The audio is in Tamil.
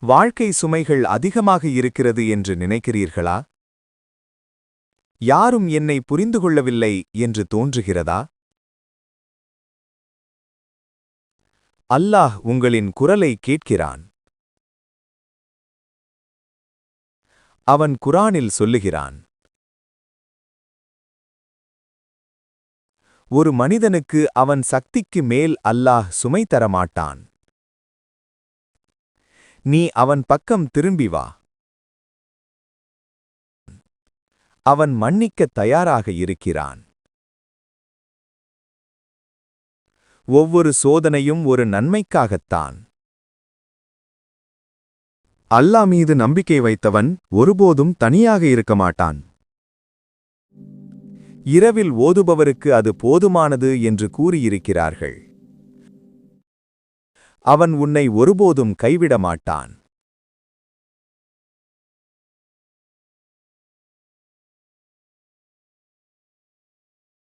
வாழ்க்கை சுமைகள் அதிகமாக இருக்கிறது என்று நினைக்கிறீர்களா? யாரும் என்னை புரிந்து கொள்ளவில்லை என்று தோன்றுகிறதா? அல்லாஹ் உங்களின் குரலை கேட்கிறான். அவன் குரானில் சொல்லுகிறான், ஒரு மனிதனுக்கு அவன் சக்திக்கு மேல் அல்லாஹ் சுமை தரமாட்டான். நீ அவன் பக்கம் திரும்பி வா. அவன் மன்னிக்கத் தயாராக இருக்கிறான். ஒவ்வொரு சோதனையும் ஒரு நன்மைக்காகத்தான். அல்லாஹ் மீது நம்பிக்கை வைத்தவன் ஒருபோதும் தனியாக இருக்க மாட்டான். இரவில் ஓதுபவருக்கு அது போதுமானது என்று கூறியிருக்கிறார்கள். அவன் உன்னை ஒருபோதும் கைவிட மாட்டான்.